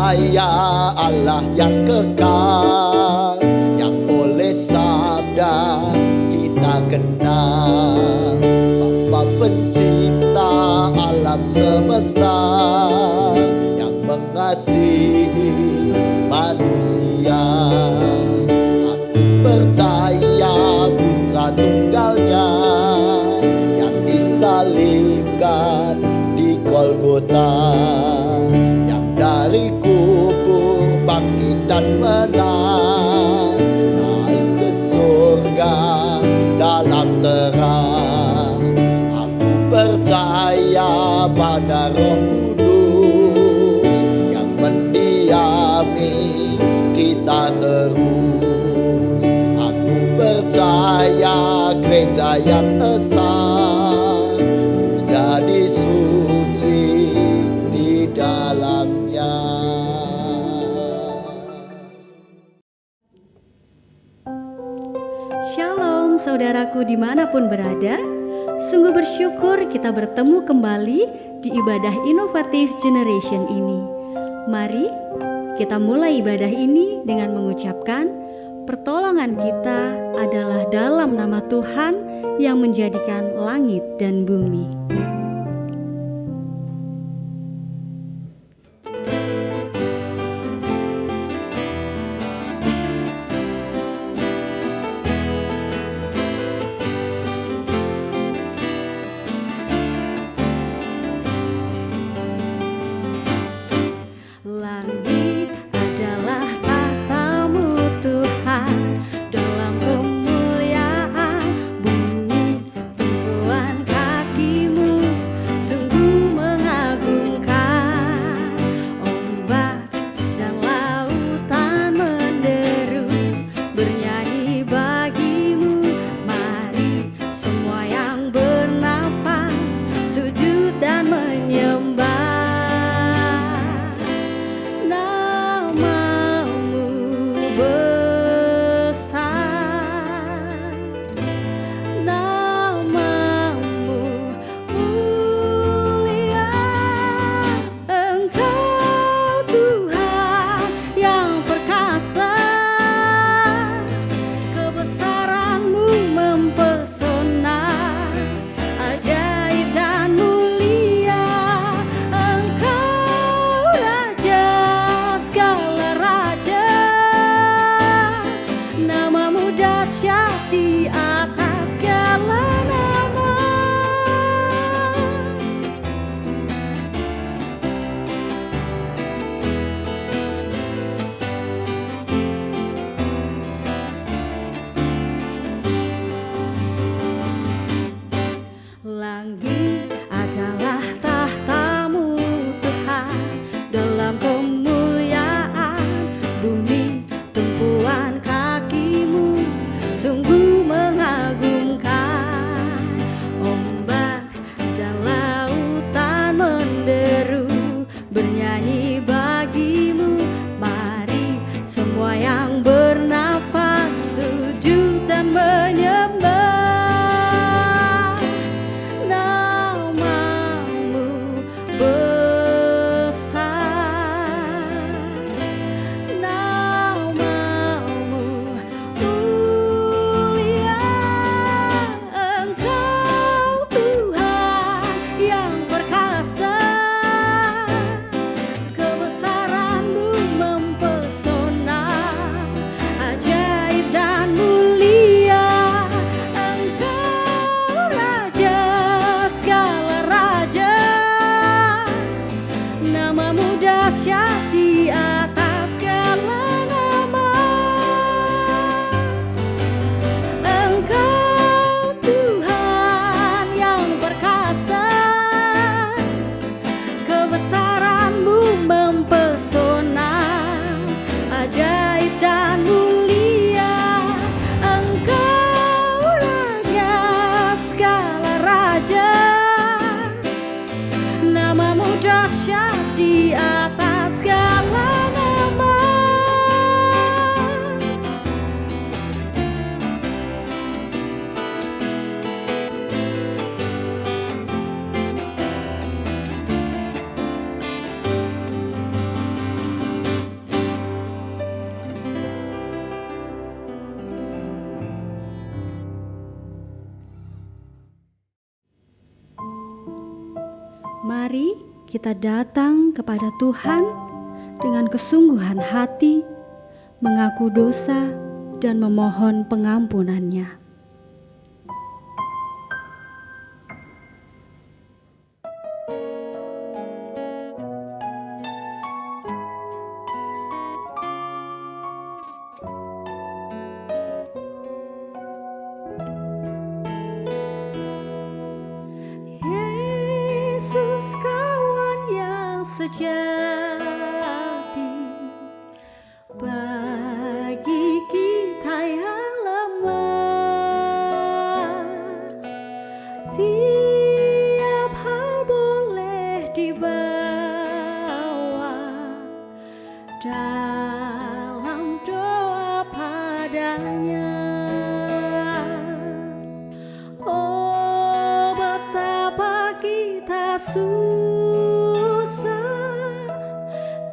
percaya Allah yang kekal, yang oleh sabda kita kenal. Bapa pencipta alam semesta, yang mengasihi manusia. Aku percaya putra tunggalnya yang disalibkan di Golgota, yang dari kubur bangkit dan menang, naik ke surga dalam terang. Aku percaya pada Roh Kudus yang mendiami kita terus. Aku percaya gereja yang esa, ku jadi suci di dalamnya. Shalom saudaraku dimanapun berada. Sungguh bersyukur kita bertemu kembali di ibadah inovatif generation ini. Mari kita mulai ibadah ini dengan mengucapkan pertolongan kita adalah dalam nama Tuhan yang menjadikan langit dan bumi. Langit adalah tahta-Mu Tuhan, dalam kemuliaan bumi tumpuan kaki-Mu, sungguh mengagumkan. Ombak dan lautan menderu, bernyanyi bagi-Mu. Mari semua yang bernafas sujud dan menyembah. Langit adalah tahta-Mu Tuhan, dalam kemuliaan bumi tumpuan kaki-Mu, sungguh mengagumkan. Ombak dan lautan menderu, bernyanyi bagi-Mu. Mari semua yang bernafas sujud dan menyembah. Dahsyat di atas segala nama. Engkau Tuhan yang perkasa, kebesaran-Mu mempesona, ajaib dan mulia. Engkau Raja segala raja, nama-Mu dahsyat di atas segala Mari kita datang kepada Tuhan dengan kesungguhan hati, mengaku dosa dan memohon pengampunan-Nya. Yesus kawan yang sejati bagi kita yang lemah. Tiap hal boleh dibawa dalam doa padanya. Oh, betapa kita susah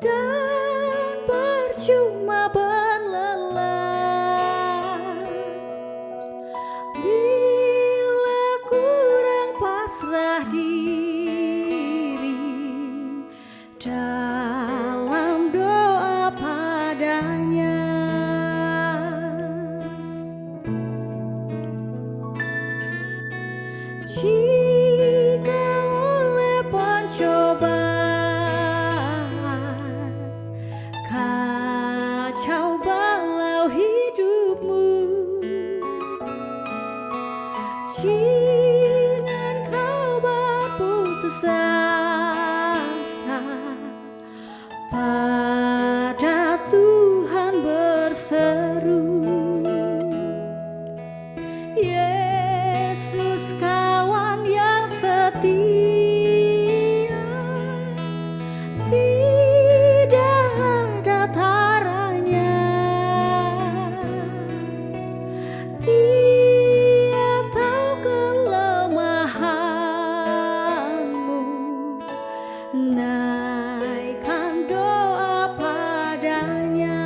dan percuma berlelah bila kurang pasrah diri dalam doa padanya. Jika oleh pencobaan kacau balau hidupmu, jangan kau berputus asa, pada Tuhan berseru. Yesus kawan yang setia, tidak ada taranya. Ia tahu kelemahanmu, naikkan doa padanya.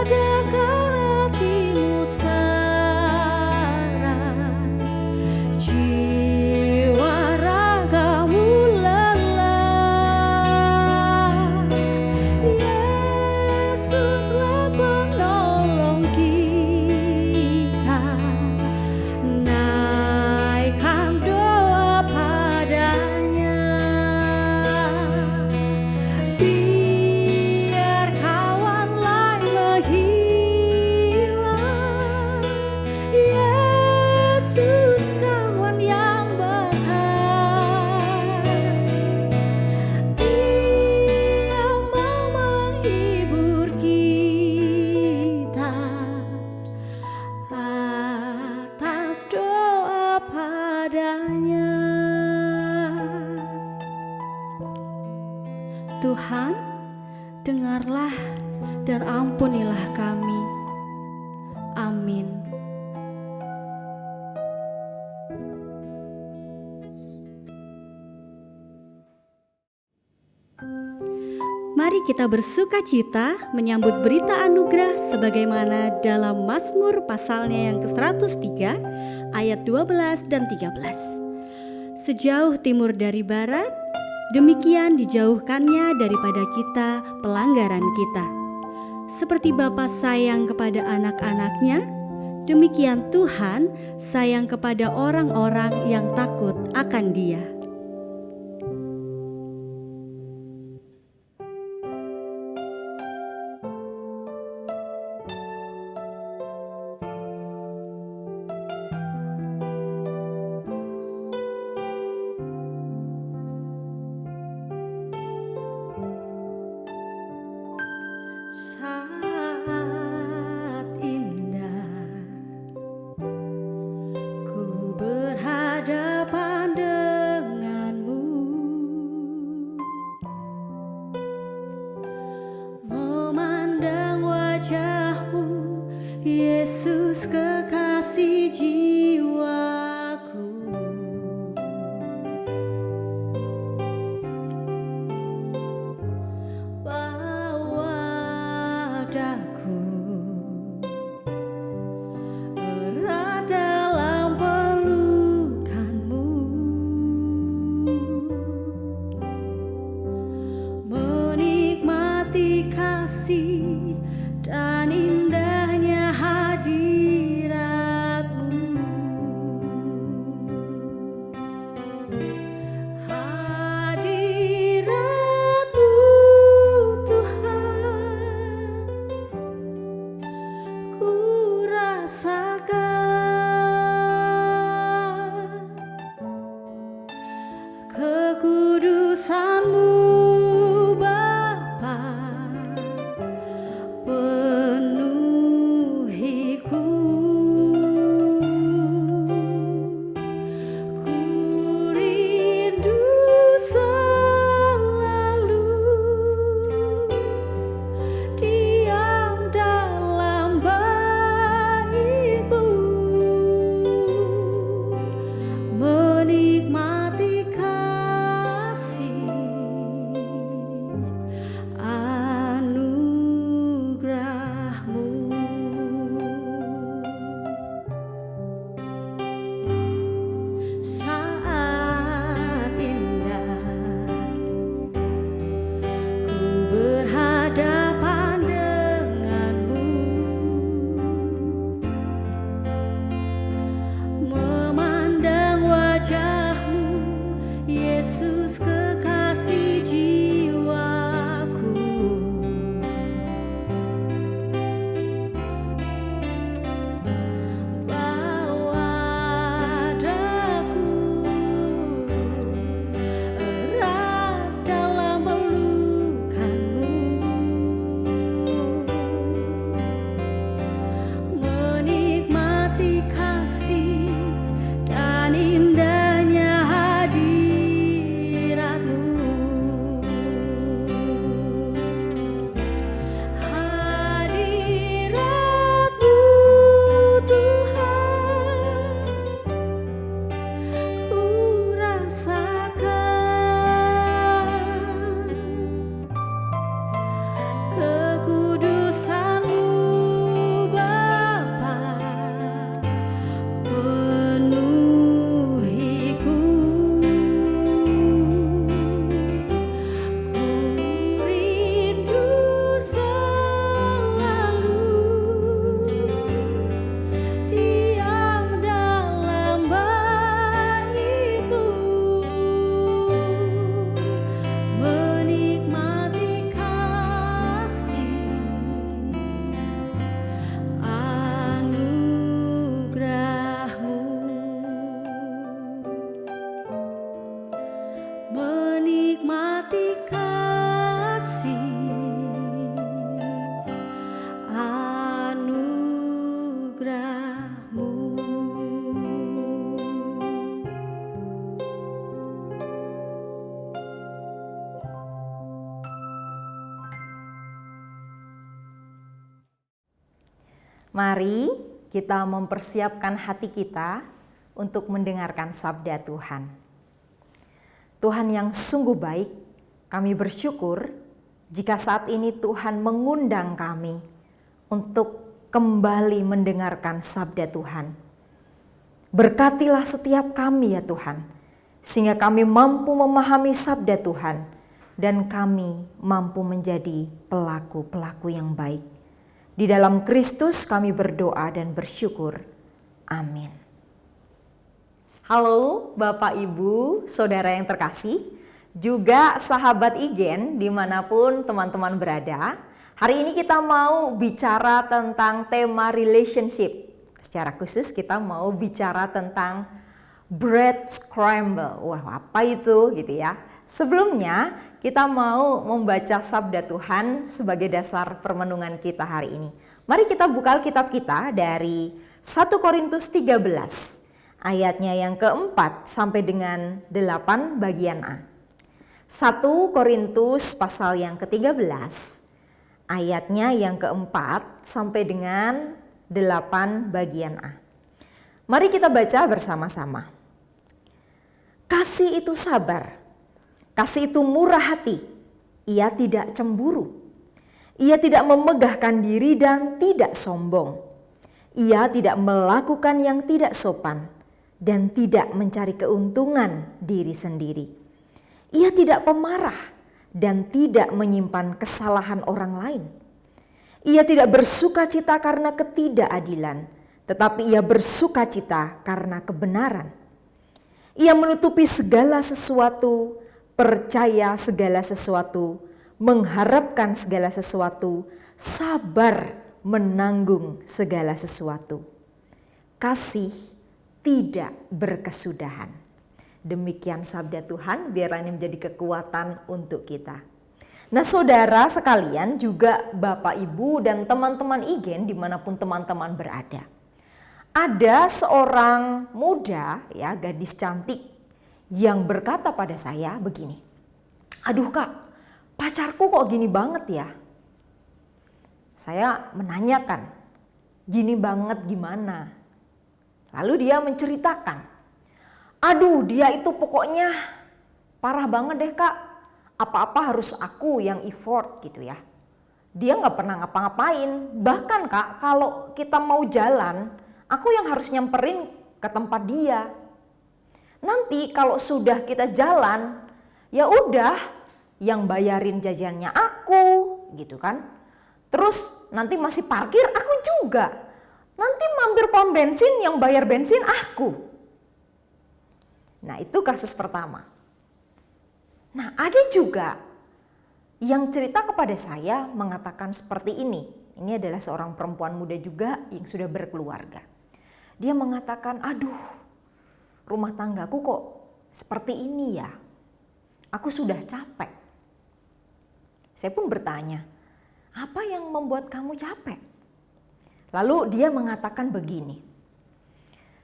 Adakah hatimu syarat, jiwa ragamu lelah? Yesuslah penolong kita, naikkan doa padanya. Biar kawan lain menghilang, Yesus kawan yang baik. Dia mau menghibur kita atas doa padanya. Tuhan, dengarlah dan ampunilah kami. Amin. Mari kita bersuka cita menyambut berita anugerah sebagaimana dalam Mazmur pasalnya yang ke-103 ayat 12 dan 13. Sejauh timur dari barat, demikian dijauhkannya daripada kita pelanggaran kita. Seperti Bapa sayang kepada anak-anaknya, demikian Tuhan sayang kepada orang-orang yang takut akan Dia. Saat indah ku berhadapan dengan kekudusanmu Bapa penuhiku. Ku rindu selalu diam dalam bait-Mu, menikmati kasih anugerah-Mu. Saat indah ku berhadapan denganmu, memandang wajah-Mu, Yesus kekasih jiwaku. Bawa daku erat dalam pelukan-Mu, menikmati kasih dan indahnya hadirat-Mu. Hadirat-Mu Tuhan, ku rasakan kekudusan-Mu Bapa penuhiku. Ku rindu selalu diam dalam bait-Mu, menikmati kasih anugerah-Mu, menikmati kasih anugerah-Mu. Mari kita mempersiapkan hati kita untuk mendengarkan sabda Tuhan. Tuhan yang sungguh baik, kami bersyukur jika saat ini Tuhan mengundang kami untuk kembali mendengarkan sabda Tuhan. Berkatilah setiap kami ya Tuhan, sehingga kami mampu memahami sabda Tuhan dan kami mampu menjadi pelaku-pelaku yang baik. Di dalam Kristus kami berdoa dan bersyukur. Amin. Halo Bapak Ibu, Saudara yang terkasih, juga sahabat Igen dimanapun teman-teman berada. Hari ini kita mau bicara tentang tema relationship. Secara khusus kita mau bicara tentang bread scramble. Wah, apa itu gitu ya. Sebelumnya kita mau membaca sabda Tuhan sebagai dasar permenungan kita hari ini. Mari kita buka Alkitab kita dari 1 Korintus 13 ayatnya yang keempat sampai dengan 8 bagian A. 1 Korintus pasal yang ke-13 ayatnya yang keempat sampai dengan 8 bagian A. Mari kita baca bersama-sama. Kasih itu sabar. Kasih itu murah hati, ia tidak cemburu, ia tidak memegahkan diri dan tidak sombong, ia tidak melakukan yang tidak sopan dan tidak mencari keuntungan diri sendiri. Ia tidak pemarah dan tidak menyimpan kesalahan orang lain. Ia tidak bersukacita karena ketidakadilan, tetapi ia bersukacita karena kebenaran. Ia menutupi segala sesuatu, percaya segala sesuatu, mengharapkan segala sesuatu, sabar menanggung segala sesuatu. Kasih tidak berkesudahan. Demikian sabda Tuhan, biarlah ini menjadi kekuatan untuk kita. Nah saudara sekalian, juga Bapak Ibu dan teman-teman IGEN dimanapun teman-teman berada. Ada seorang muda ya, gadis cantik yang berkata pada saya begini, "Aduh Kak, pacarku kok gini banget ya?" Saya menanyakan, "Gini banget gimana?" Lalu dia menceritakan, "Aduh dia itu pokoknya parah banget deh Kak, apa-apa harus aku yang effort gitu ya. Dia gak pernah ngapa-ngapain, bahkan Kak kalau kita mau jalan, aku yang harus nyamperin ke tempat dia. Nanti kalau sudah kita jalan, ya udah yang bayarin jajannya aku gitu kan. Terus nanti masih parkir aku juga. Nanti mampir pom bensin yang bayar bensin aku." Nah itu kasus pertama. Nah ada juga yang cerita kepada saya mengatakan seperti ini. Ini adalah seorang perempuan muda juga yang sudah berkeluarga. Dia mengatakan, "Aduh, rumah tanggaku kok seperti ini ya. Aku sudah capek." Saya pun bertanya, "Apa yang membuat kamu capek?" Lalu dia mengatakan begini,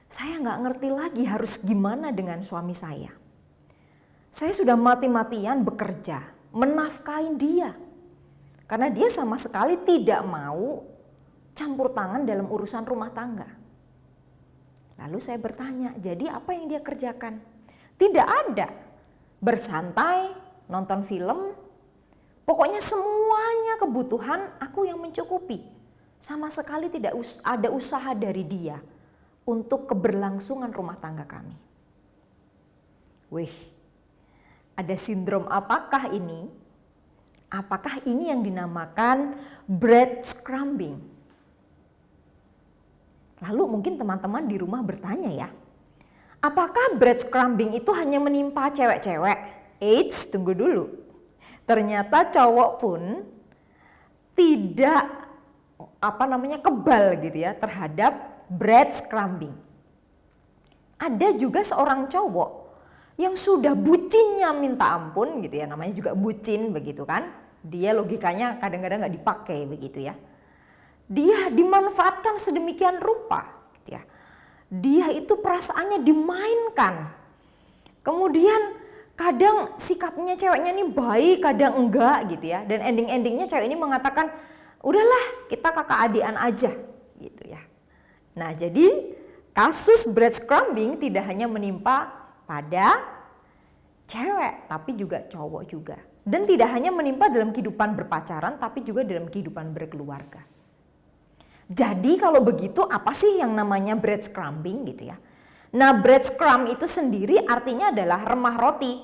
"Saya nggak ngerti lagi harus gimana dengan suami saya. Saya sudah mati-matian bekerja, menafkahi dia. Karena dia sama sekali tidak mau campur tangan dalam urusan rumah tangga." Lalu saya bertanya, "Jadi apa yang dia kerjakan?" "Tidak ada. Bersantai, nonton film. Pokoknya semuanya kebutuhan aku yang mencukupi. Sama sekali tidak ada usaha dari dia untuk keberlangsungan rumah tangga kami." Wih, ada sindrom apakah ini? Apakah ini yang dinamakan breadcrumbing? Lalu mungkin teman-teman di rumah bertanya ya, apakah breadcrumbing itu hanya menimpa cewek-cewek? Eits, tunggu dulu. Ternyata cowok pun tidak kebal gitu ya terhadap breadcrumbing. Ada juga seorang cowok yang sudah bucinnya minta ampun gitu ya, namanya juga bucin begitu kan. Dia logikanya kadang-kadang nggak dipakai begitu ya. Dia dimanfaatkan sedemikian rupa gitu ya. Dia itu perasaannya dimainkan. Kemudian kadang sikapnya ceweknya ini baik, kadang enggak gitu ya. Dan ending-endingnya cewek ini mengatakan, "Udahlah kita kakak adian aja," gitu ya. Nah jadi kasus breadcrumbing tidak hanya menimpa pada cewek, tapi juga cowok juga. Dan tidak hanya menimpa dalam kehidupan berpacaran, tapi juga dalam kehidupan berkeluarga. Jadi kalau begitu apa sih yang namanya breadcrumbing gitu ya? Nah breadcrumb itu sendiri artinya adalah remah roti.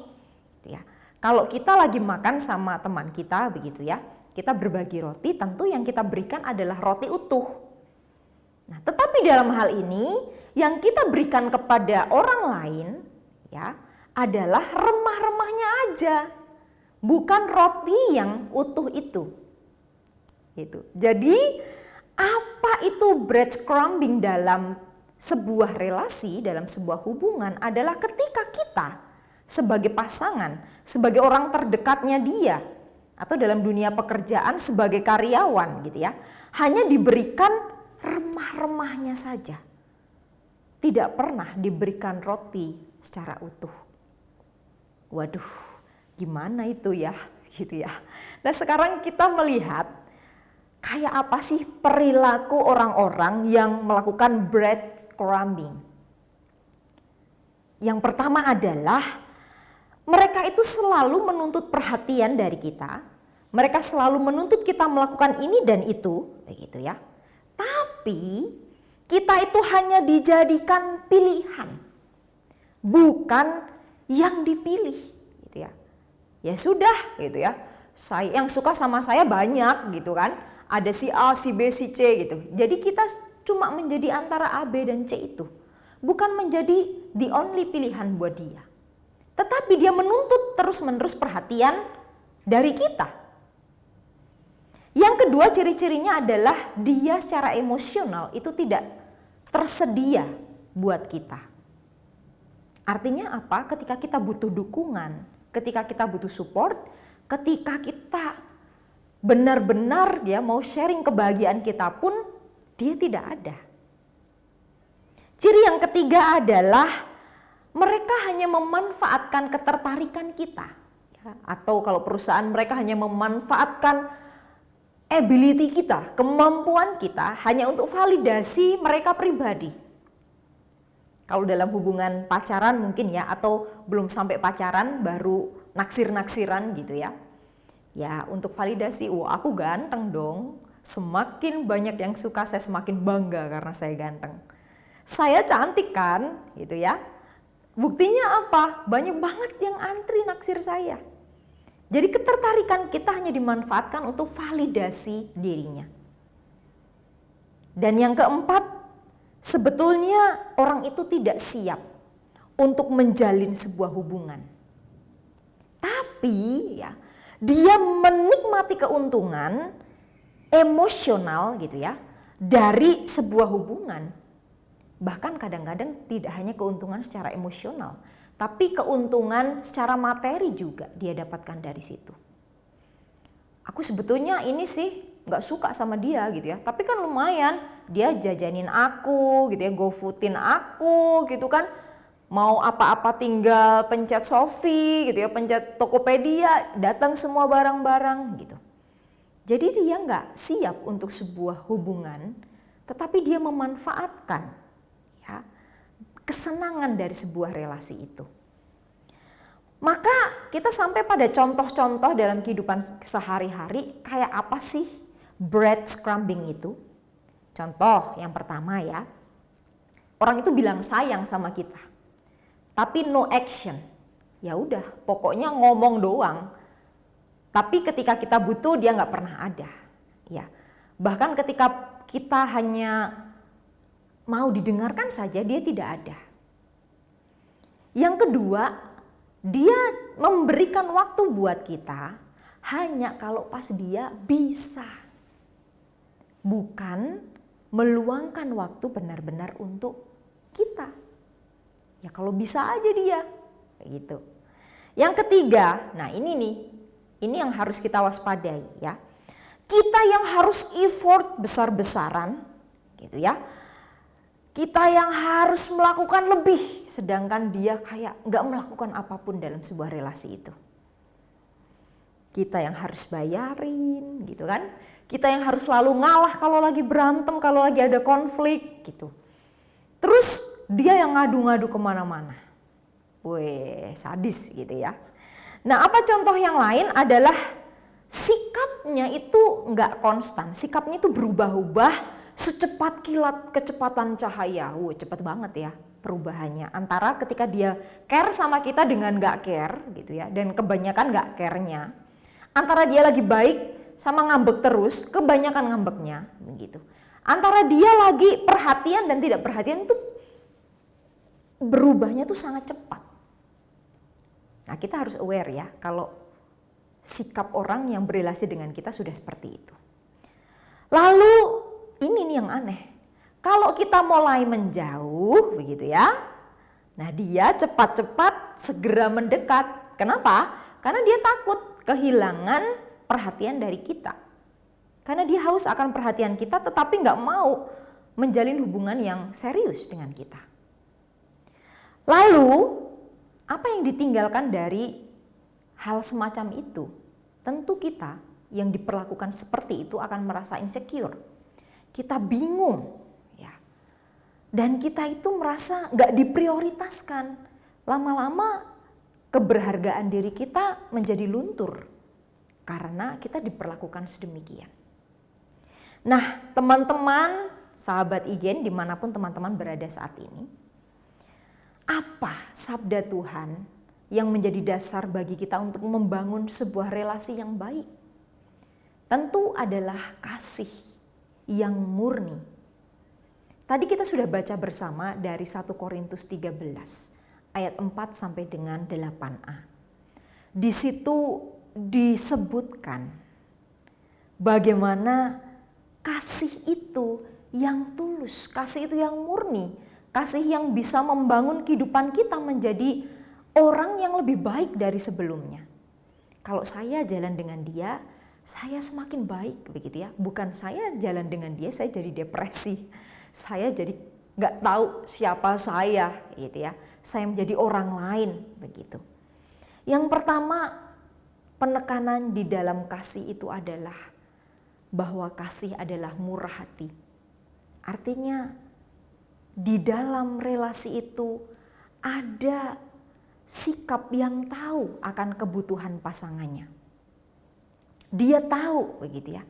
Gitu ya. Kalau kita lagi makan sama teman kita begitu ya, kita berbagi roti, tentu yang kita berikan adalah roti utuh. Nah tetapi dalam hal ini yang kita berikan kepada orang lain ya adalah remah-remahnya aja, bukan roti yang utuh itu. Gitu. Jadi apa itu breadcrumbing dalam sebuah relasi, dalam sebuah hubungan adalah ketika kita sebagai pasangan, sebagai orang terdekatnya dia, atau dalam dunia pekerjaan sebagai karyawan gitu ya, hanya diberikan remah-remahnya saja. Tidak pernah diberikan roti secara utuh. Waduh, gimana itu ya gitu ya. Nah sekarang kita melihat kayak apa sih perilaku orang-orang yang melakukan breadcrumbing. Yang pertama adalah mereka itu selalu menuntut perhatian dari kita. Mereka selalu menuntut kita melakukan ini dan itu, begitu ya. Tapi kita itu hanya dijadikan pilihan, bukan yang dipilih, gitu ya. Ya sudah, gitu ya. Saya yang suka sama saya banyak, gitu kan. Ada si A, si B, si C gitu. Jadi kita cuma menjadi antara A, B, dan C itu. Bukan menjadi the only pilihan buat dia. Tetapi dia menuntut terus-menerus perhatian dari kita. Yang kedua ciri-cirinya adalah dia secara emosional itu tidak tersedia buat kita. Artinya apa? Ketika kita butuh dukungan, ketika kita butuh support, ketika kita benar-benar dia mau sharing kebahagiaan kita pun dia tidak ada. Ciri yang ketiga adalah mereka hanya memanfaatkan ketertarikan kita. Atau kalau perusahaan mereka hanya memanfaatkan ability kita, kemampuan kita hanya untuk validasi mereka pribadi. Kalau dalam hubungan pacaran mungkin ya, atau belum sampai pacaran baru naksir-naksiran gitu ya. Ya untuk validasi, aku ganteng dong. Semakin banyak yang suka saya semakin bangga karena saya ganteng. Saya cantik kan gitu ya. Buktinya apa? Banyak banget yang antri naksir saya. Jadi ketertarikan kita hanya dimanfaatkan untuk validasi dirinya. Dan yang keempat, sebetulnya orang itu tidak siap untuk menjalin sebuah hubungan. Tapi ya, dia menikmati keuntungan emosional gitu ya dari sebuah hubungan. Bahkan kadang-kadang tidak hanya keuntungan secara emosional, tapi keuntungan secara materi juga dia dapatkan dari situ. Aku sebetulnya ini sih nggak suka sama dia gitu ya, tapi kan lumayan dia jajanin aku gitu ya, GoFoodin aku gitu kan. Mau apa-apa tinggal pencet Shopee gitu ya, pencet Tokopedia, datang semua barang-barang gitu. Jadi dia nggak siap untuk sebuah hubungan, tetapi dia memanfaatkan ya kesenangan dari sebuah relasi itu. Maka kita sampai pada contoh-contoh dalam kehidupan sehari-hari kayak apa sih breadcrumbing itu? Contoh yang pertama ya, orang itu bilang sayang sama kita, tapi no action. Ya udah, pokoknya ngomong doang. Tapi ketika kita butuh dia nggak pernah ada. Ya, bahkan ketika kita hanya mau didengarkan saja dia tidak ada. Yang kedua, dia memberikan waktu buat kita hanya kalau pas dia bisa. Bukan meluangkan waktu benar-benar untuk kita. Ya kalau bisa aja dia, kayak gitu. Yang ketiga, nah ini yang harus kita waspadai ya. Kita yang harus effort besar-besaran, gitu ya. Kita yang harus melakukan lebih, sedangkan dia kayak nggak melakukan apapun dalam sebuah relasi itu. Kita yang harus bayarin, gitu kan. Kita yang harus selalu ngalah kalau lagi berantem, kalau lagi ada konflik, gitu. Terus dia yang ngadu-ngadu kemana-mana. Weh, sadis gitu ya. Nah, apa contoh yang lain adalah sikapnya itu nggak konstan. Sikapnya itu berubah-ubah secepat kilat kecepatan cahaya. Cepat banget ya perubahannya. Antara ketika dia care sama kita dengan nggak care gitu ya. Dan kebanyakan nggak care-nya. Antara dia lagi baik sama ngambek terus, kebanyakan ngambeknya begitu. Antara dia lagi perhatian dan tidak perhatian itu berubahnya tuh sangat cepat. Nah, kita harus aware ya kalau sikap orang yang berrelasi dengan kita sudah seperti itu. Lalu ini nih yang aneh. Kalau kita mulai menjauh begitu ya. Nah, dia cepat-cepat segera mendekat. Kenapa? Karena dia takut kehilangan perhatian dari kita. Karena dia haus akan perhatian kita tetapi nggak mau menjalin hubungan yang serius dengan kita. Lalu apa yang ditinggalkan dari hal semacam itu? Tentu kita yang diperlakukan seperti itu akan merasa insecure. Kita bingung ya. Dan kita itu merasa nggak diprioritaskan. Lama-lama keberhargaan diri kita menjadi luntur karena kita diperlakukan sedemikian. Nah, teman-teman, sahabat Igen dimanapun teman-teman berada saat ini, apa sabda Tuhan yang menjadi dasar bagi kita untuk membangun sebuah relasi yang baik? Tentu adalah kasih yang murni. Tadi kita sudah baca bersama dari 1 Korintus 13 ayat 4 sampai dengan 8a. Di situ disebutkan bagaimana kasih itu yang tulus, kasih itu yang murni, Kasih yang bisa membangun kehidupan kita menjadi orang yang lebih baik dari sebelumnya. Kalau saya jalan dengan dia, saya semakin baik begitu ya. Bukan saya jalan dengan dia, saya jadi depresi. Saya jadi nggak tahu siapa saya gitu ya. Saya menjadi orang lain begitu. Yang pertama, penekanan di dalam kasih itu adalah bahwa kasih adalah murah hati. Artinya di dalam relasi itu ada sikap yang tahu akan kebutuhan pasangannya. Dia tahu begitu ya,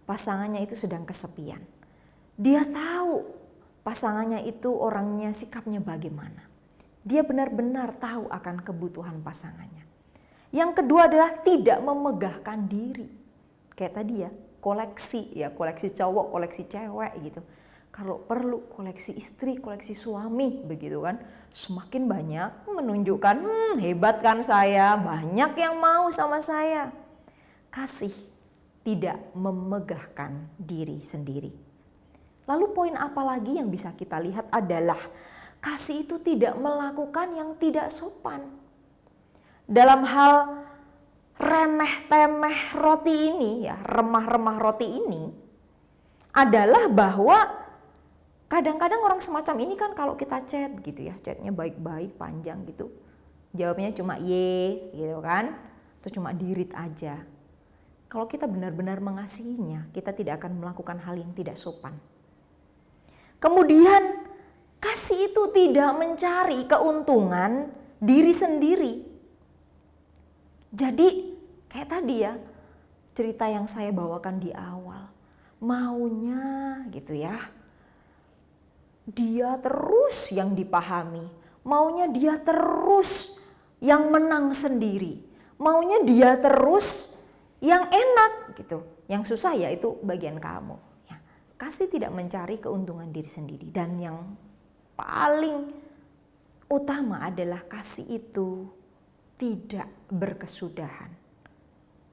pasangannya itu sedang kesepian. Dia tahu pasangannya itu orangnya sikapnya bagaimana. Dia benar-benar tahu akan kebutuhan pasangannya. Yang kedua adalah tidak memegahkan diri. Kayak tadi ya, koleksi cowok, koleksi cewek gitu. Kalau perlu koleksi istri, koleksi suami begitu kan. Semakin banyak menunjukkan hebat kan saya, banyak yang mau sama saya. Kasih tidak memegahkan diri sendiri. Lalu poin apa lagi yang bisa kita lihat adalah kasih itu tidak melakukan yang tidak sopan. Dalam hal remeh-temeh roti ini ya, remah-remah roti ini adalah bahwa kadang-kadang orang semacam ini kan kalau kita chat gitu ya, chatnya baik-baik panjang gitu, jawabnya cuma ye gitu kan, atau cuma dirit aja. Kalau kita benar-benar mengasihinya, kita tidak akan melakukan hal yang tidak sopan. Kemudian kasih itu tidak mencari keuntungan diri sendiri. Jadi kayak tadi ya, cerita yang saya bawakan di awal, maunya gitu ya, dia terus yang dipahami, maunya dia terus yang menang sendiri, maunya dia terus yang enak gitu, yang susah ya itu bagian kamu. Ya, kasih tidak mencari keuntungan diri sendiri, dan yang paling utama adalah kasih itu tidak berkesudahan.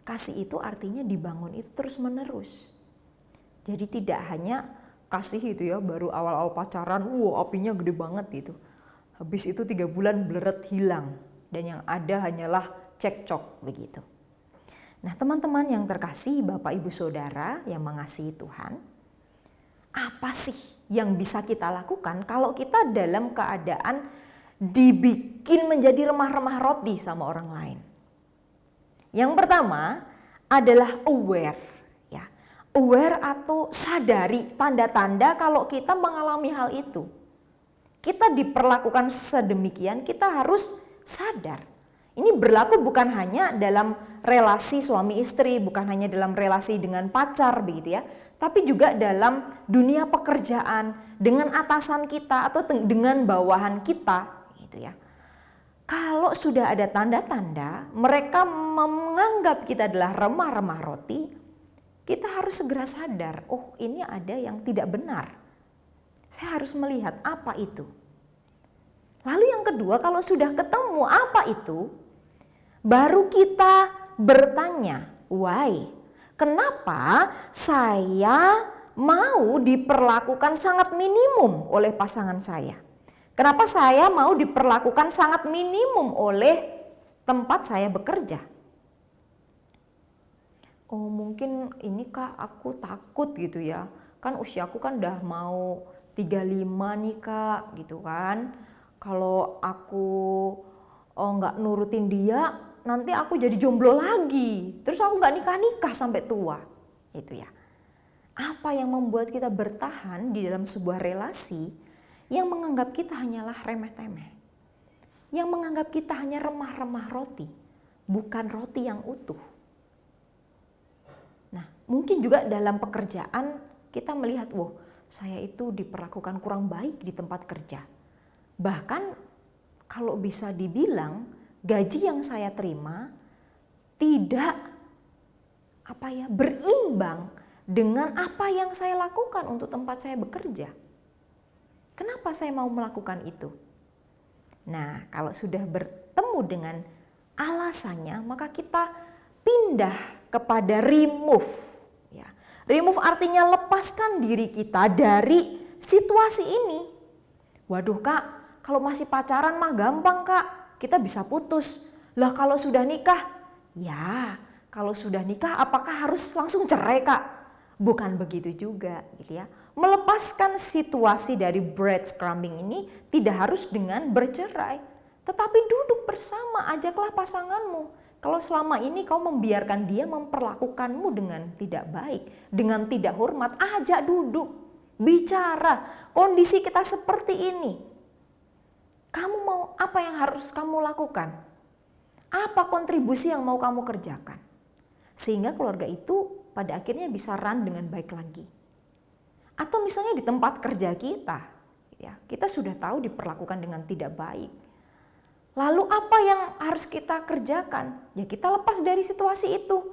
Kasih itu artinya dibangun itu terus menerus. Jadi tidak hanya kasih itu ya baru awal-awal pacaran, apinya gede banget gitu. Habis itu 3 bulan bleret hilang dan yang ada hanyalah cekcok begitu. Nah teman-teman yang terkasih, Bapak Ibu Saudara yang mengasihi Tuhan, apa sih yang bisa kita lakukan kalau kita dalam keadaan dibikin menjadi remah-remah roti sama orang lain? Yang pertama adalah aware. Aware atau sadari tanda-tanda kalau kita mengalami hal itu. Kita diperlakukan sedemikian, kita harus sadar. Ini berlaku bukan hanya dalam relasi suami istri, bukan hanya dalam relasi dengan pacar begitu ya, tapi juga dalam dunia pekerjaan, dengan atasan kita atau dengan bawahan kita gitu ya. Kalau sudah ada tanda-tanda mereka menganggap kita adalah remah-remah roti, kita harus segera sadar, oh ini ada yang tidak benar. Saya harus melihat apa itu. Lalu yang kedua, kalau sudah ketemu apa itu, baru kita bertanya, why? Kenapa saya mau diperlakukan sangat minimum oleh pasangan saya? Kenapa saya mau diperlakukan sangat minimum oleh tempat saya bekerja? Oh mungkin ini Kak aku takut gitu ya, kan usiaku kan udah mau 35 nih Kak gitu kan. Kalau aku nggak nurutin dia, nanti aku jadi jomblo lagi, terus aku nggak nikah-nikah sampai tua itu ya. Apa yang membuat kita bertahan di dalam sebuah relasi yang menganggap kita hanyalah remeh-temeh, yang menganggap kita hanya remah-remah roti, bukan roti yang utuh. Nah, mungkin juga dalam pekerjaan kita melihat, saya itu diperlakukan kurang baik di tempat kerja. Bahkan kalau bisa dibilang gaji yang saya terima tidak berimbang dengan apa yang saya lakukan untuk tempat saya bekerja. Kenapa saya mau melakukan itu? Nah, kalau sudah bertemu dengan alasannya, maka kita pindah kepada remove. Ya. Remove artinya lepaskan diri kita dari situasi ini. Waduh kak, kalau masih pacaran mah gampang kak, kita bisa putus. Lah kalau sudah nikah, ya kalau sudah nikah apakah harus langsung cerai kak? Bukan begitu juga gitu ya. Melepaskan situasi dari breadcrumbing ini tidak harus dengan bercerai. Tetapi duduk bersama, ajaklah pasanganmu. Kalau selama ini kau membiarkan dia memperlakukanmu dengan tidak baik, dengan tidak hormat, ajak duduk. Bicara, kondisi kita seperti ini. Kamu mau apa yang harus kamu lakukan? Apa kontribusi yang mau kamu kerjakan? Sehingga keluarga itu pada akhirnya bisa run dengan baik lagi. Atau misalnya di tempat kerja kita, ya, kita sudah tahu diperlakukan dengan tidak baik. Lalu apa yang harus kita kerjakan? Ya kita lepas dari situasi itu.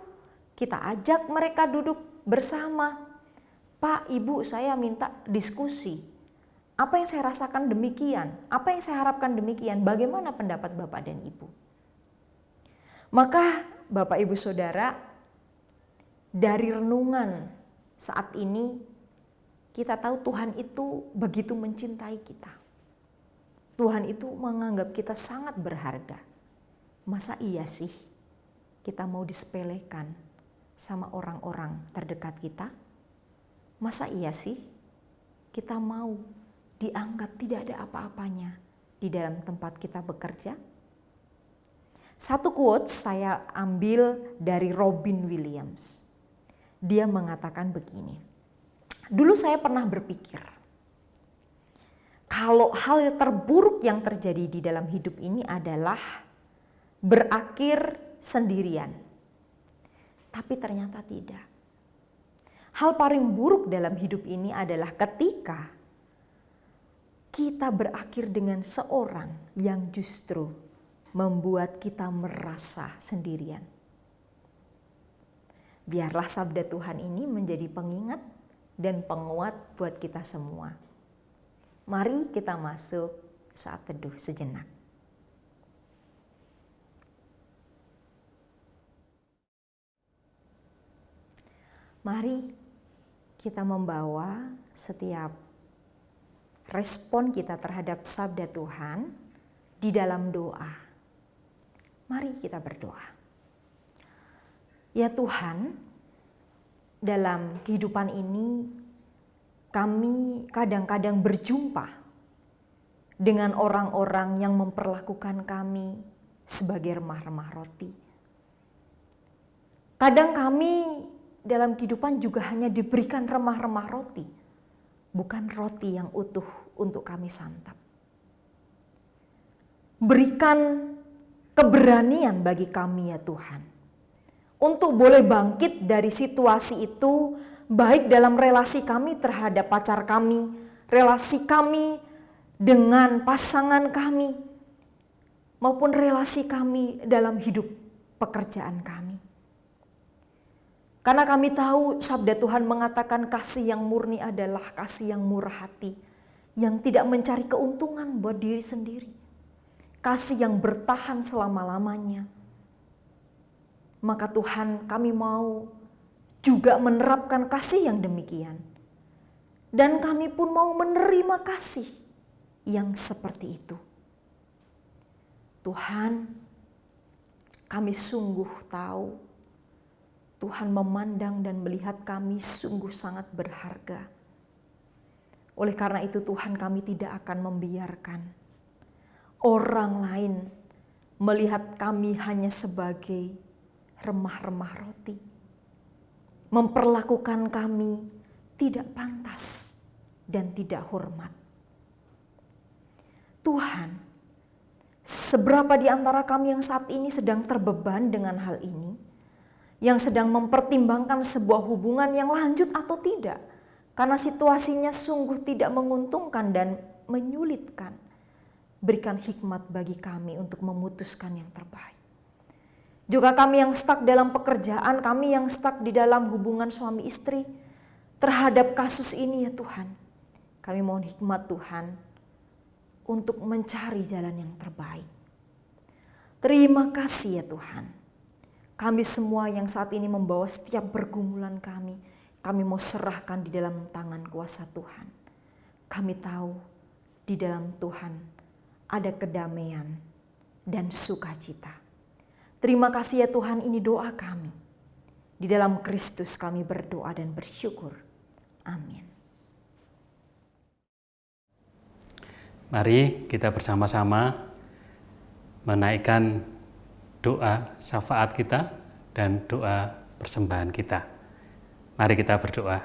Kita ajak mereka duduk bersama. Pak, Ibu, saya minta diskusi. Apa yang saya rasakan demikian? Apa yang saya harapkan demikian? Bagaimana pendapat Bapak dan Ibu? Maka Bapak, Ibu, Saudara, dari renungan saat ini kita tahu Tuhan itu begitu mencintai kita. Tuhan itu menganggap kita sangat berharga. Masa iya sih kita mau disepelekan sama orang-orang terdekat kita? Masa iya sih kita mau dianggap tidak ada apa-apanya di dalam tempat kita bekerja? Satu quote saya ambil dari Robin Williams. Dia mengatakan begini, dulu saya pernah berpikir, kalau hal terburuk yang terjadi di dalam hidup ini adalah berakhir sendirian. Tapi ternyata tidak. Hal paling buruk dalam hidup ini adalah ketika kita berakhir dengan seorang yang justru membuat kita merasa sendirian. Biarlah sabda Tuhan ini menjadi pengingat dan penguat buat kita semua. Mari kita masuk saat teduh sejenak. Mari kita membawa setiap respon kita terhadap sabda Tuhan di dalam doa. Mari kita berdoa. Ya Tuhan, dalam kehidupan ini kami kadang-kadang berjumpa dengan orang-orang yang memperlakukan kami sebagai remah-remah roti. Kadang kami dalam kehidupan juga hanya diberikan remah-remah roti, bukan roti yang utuh untuk kami santap. Berikan keberanian bagi kami ya Tuhan, untuk boleh bangkit dari situasi itu, baik dalam relasi kami terhadap pacar kami, relasi kami dengan pasangan kami, maupun relasi kami dalam hidup pekerjaan kami. Karena kami tahu sabda Tuhan mengatakan kasih yang murni adalah kasih yang murah hati, yang tidak mencari keuntungan buat diri sendiri. Kasih yang bertahan selama-lamanya. Maka Tuhan, kami mau juga menerapkan kasih yang demikian. Dan kami pun mau menerima kasih yang seperti itu. Tuhan, kami sungguh tahu Tuhan memandang dan melihat kami sungguh sangat berharga. Oleh karena itu Tuhan, kami tidak akan membiarkan orang lain melihat kami hanya sebagai remah-remah roti. Memperlakukan kami tidak pantas dan tidak hormat. Tuhan, seberapa di antara kami yang saat ini sedang terbeban dengan hal ini, yang sedang mempertimbangkan sebuah hubungan yang lanjut atau tidak, karena situasinya sungguh tidak menguntungkan dan menyulitkan. Berikan hikmat bagi kami untuk memutuskan yang terbaik. Juga kami yang stuck dalam pekerjaan, kami yang stuck di dalam hubungan suami istri, terhadap kasus ini ya Tuhan, kami mohon hikmat Tuhan untuk mencari jalan yang terbaik. Terima kasih ya Tuhan. Kami semua yang saat ini membawa setiap pergumulan kami mau serahkan di dalam tangan kuasa Tuhan. Kami tahu Di dalam Tuhan ada kedamaian dan sukacita. Terima kasih ya Tuhan, ini doa kami. Di dalam Kristus kami berdoa dan bersyukur. Amin. Mari kita bersama-sama menaikkan doa syafaat kita dan doa persembahan kita. Mari kita berdoa.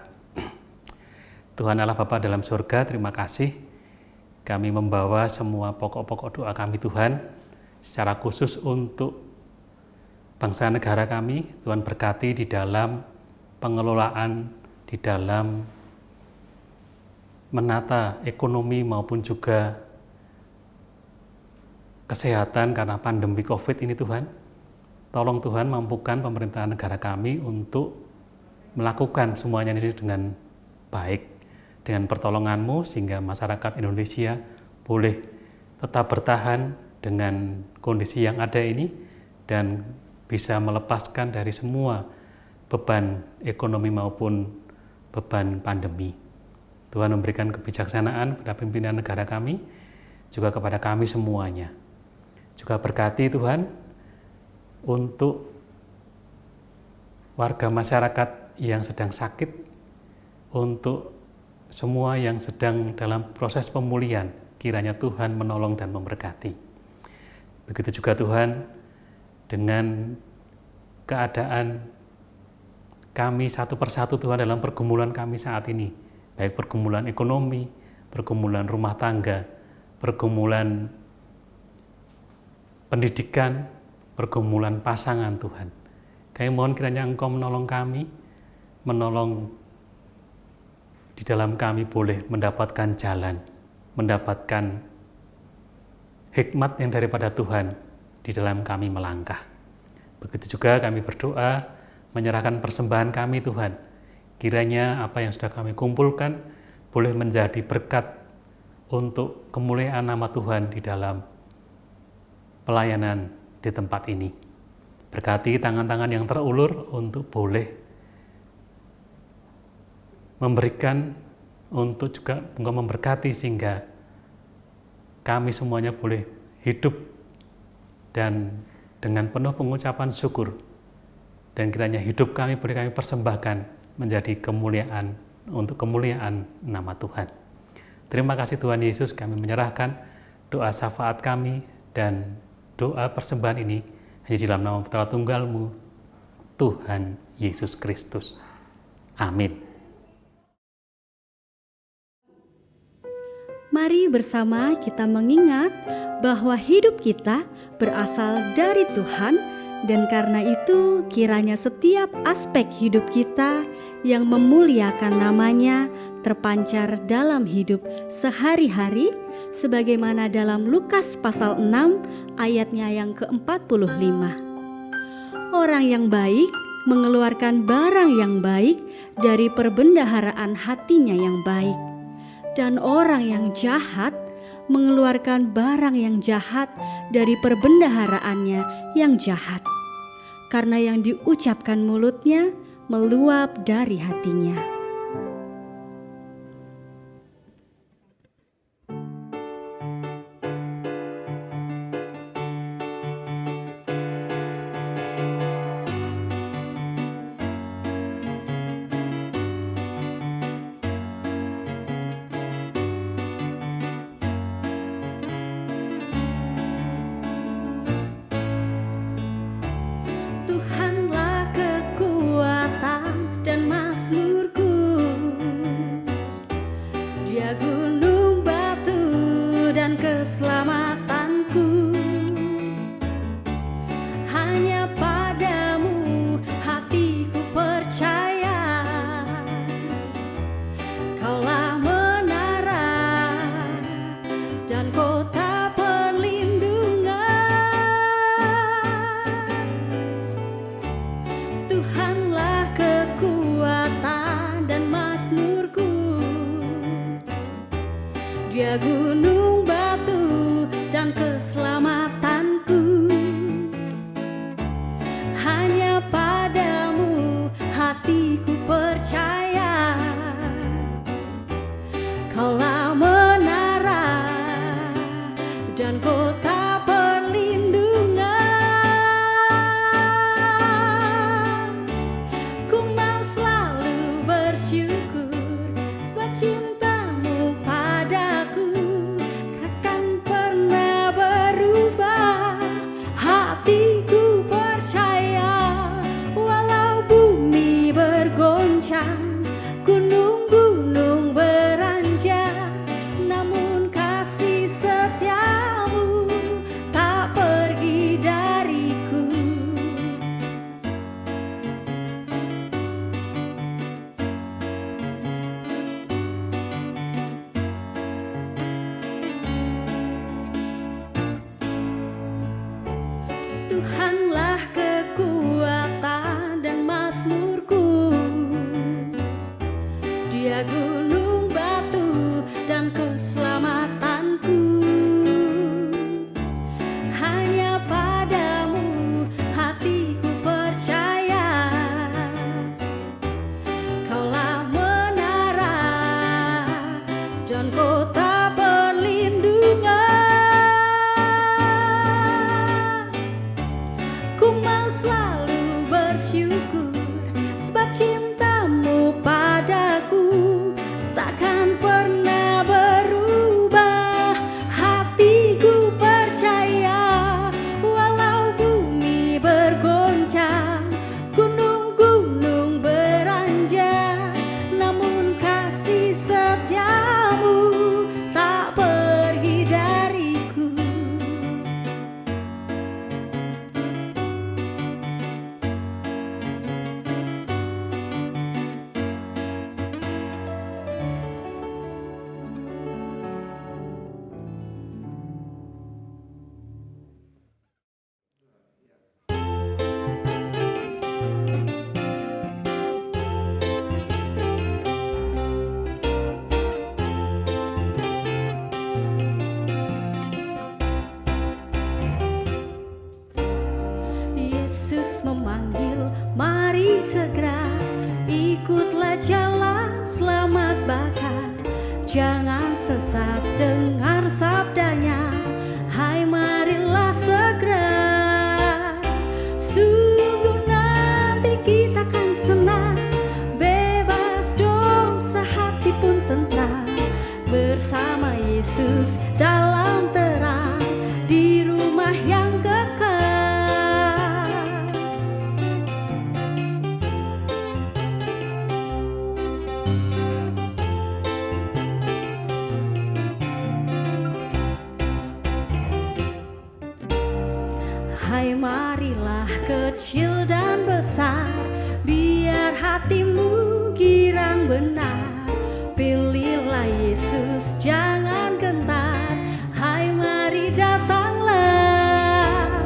Tuhan Allah Bapa dalam surga, terima kasih kami membawa semua pokok-pokok doa kami Tuhan, secara khusus untuk bangsa negara kami. Tuhan berkati di dalam pengelolaan, di dalam menata ekonomi maupun juga kesehatan karena pandemi COVID ini Tuhan. Tolong Tuhan mampukan pemerintahan negara kami untuk melakukan semuanya ini dengan baik, dengan pertolongan-Mu, sehingga masyarakat Indonesia boleh tetap bertahan dengan kondisi yang ada ini dan bisa melepaskan dari semua beban ekonomi maupun beban pandemi. Tuhan memberikan kebijaksanaan pada pimpinan negara kami, juga kepada kami semuanya. Juga berkati Tuhan untuk warga masyarakat yang sedang sakit, untuk semua yang sedang dalam proses pemulihan, kiranya Tuhan menolong dan memberkati. Begitu juga Tuhan dengan keadaan kami satu persatu Tuhan dalam pergumulan kami saat ini, baik pergumulan ekonomi, pergumulan rumah tangga, pergumulan pendidikan, pergumulan pasangan Tuhan. Kami mohon kiranya Engkau menolong kami, menolong di dalam kami boleh mendapatkan jalan, mendapatkan hikmat yang daripada Tuhan di dalam kami melangkah. Begitu juga kami berdoa, menyerahkan persembahan kami Tuhan. Kiranya apa yang sudah kami kumpulkan boleh menjadi berkat untuk kemuliaan nama Tuhan di dalam pelayanan di tempat ini. Berkati tangan-tangan yang terulur untuk boleh memberikan, untuk juga Engkau memberkati sehingga kami semuanya boleh hidup dan dengan penuh pengucapan syukur, dan kiranya hidup kami boleh kami persembahkan menjadi kemuliaan, untuk kemuliaan nama Tuhan. Terima kasih Tuhan Yesus, kami menyerahkan doa syafaat kami dan doa persembahan ini hanya di dalam nama Putra Tunggal-Mu, Tuhan Yesus Kristus. Amin. Mari bersama kita mengingat bahwa hidup kita berasal dari Tuhan, dan karena itu kiranya setiap aspek hidup kita yang memuliakan namanya terpancar dalam hidup sehari-hari, sebagaimana dalam Lukas pasal 6 ayatnya yang ke-45. Orang yang baik mengeluarkan barang yang baik dari perbendaharaan hatinya yang baik, dan orang yang jahat mengeluarkan barang yang jahat dari perbendaharaannya yang jahat, karena yang diucapkan mulutnya meluap dari hatinya. Tuhanlah kekuatan dan mazmurku, Tuhanlah kekuatan dan mazmurku. Dia gunung batu dan keselamatanku. Hanya padamu hatiku percaya. Kaulah menara dan kota perlindungan. Ku mau selalu bersyukur sebab cintamu padaku takkan pernah berubah. Hatiku percaya walau bumi bergoncang, gunung-gunung beranjak, namun kasih setiamu tak pergi dariku. Yesus memanggil, mari segera ikutlah jalan selamat bakar. Jangan sesat, dengar sabdanya, hai marilah segera. Sungguh nanti kita akan senang, bebas dosa, hati pun tentram, bersama Yesus dalam terang di rumah yang kekal. Hai marilah kecil dan besar, biar hatimu girang benar. Pilihlah Yesus, jangan gentar, hai mari datanglah.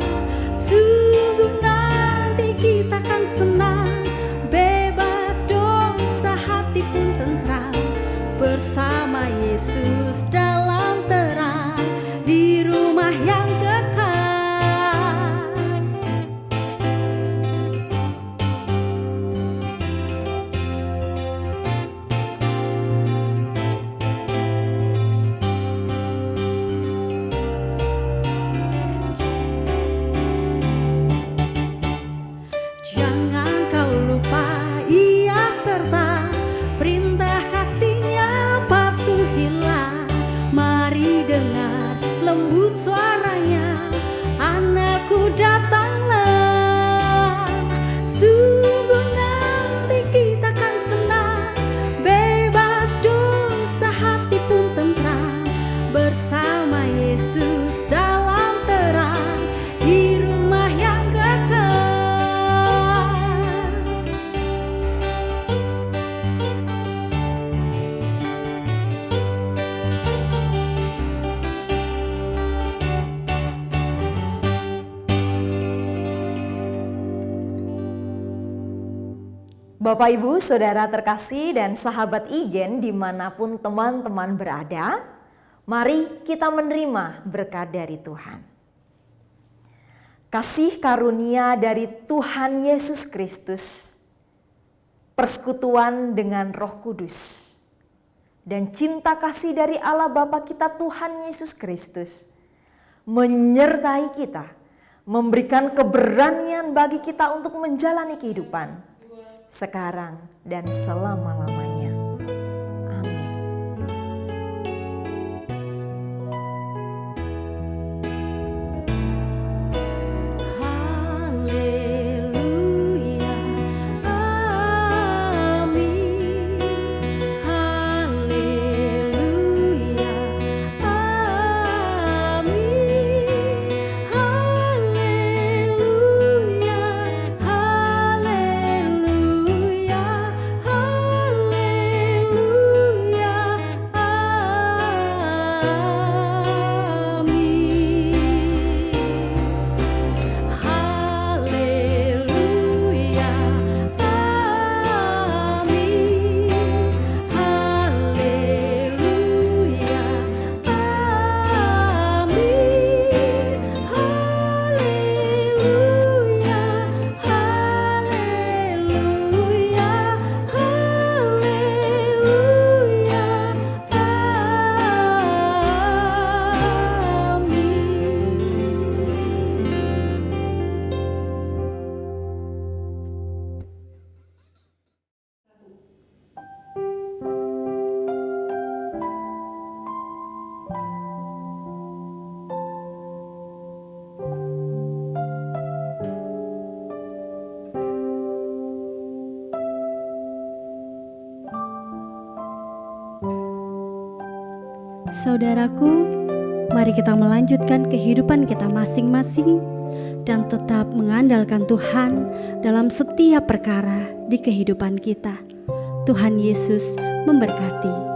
Sungguh nanti kita akan senang, bebas dosa, hati pun tentram, bersama Yesus dalam terang di rumah yang kekal. Jangan kau lupa Ia serta perintah kasih-Nya patuhilah. Mari dengar lembut suaranya, anakku datanglah. Sungguh nanti kita akan senang, bebas dosa, hati pun tentram, bersama Yesus dalam terang di rumah yang kekal. Bapak, Ibu, Saudara terkasih dan sahabat Igen dimanapun teman-teman berada, mari kita menerima berkat dari Tuhan. Kasih karunia dari Tuhan Yesus Kristus, persekutuan dengan Roh Kudus, dan cinta kasih dari Allah Bapa kita Tuhan Yesus Kristus menyertai kita, memberikan keberanian bagi kita untuk menjalani kehidupan sekarang dan selama-lamanya. Amin. Haleluya, amin. Haleluya, amin. Haleluya, haleluya, haleluya. Saudaraku, mari kita melanjutkan kehidupan kita masing-masing dan tetap mengandalkan Tuhan dalam setiap perkara di kehidupan kita. Tuhan Yesus memberkati.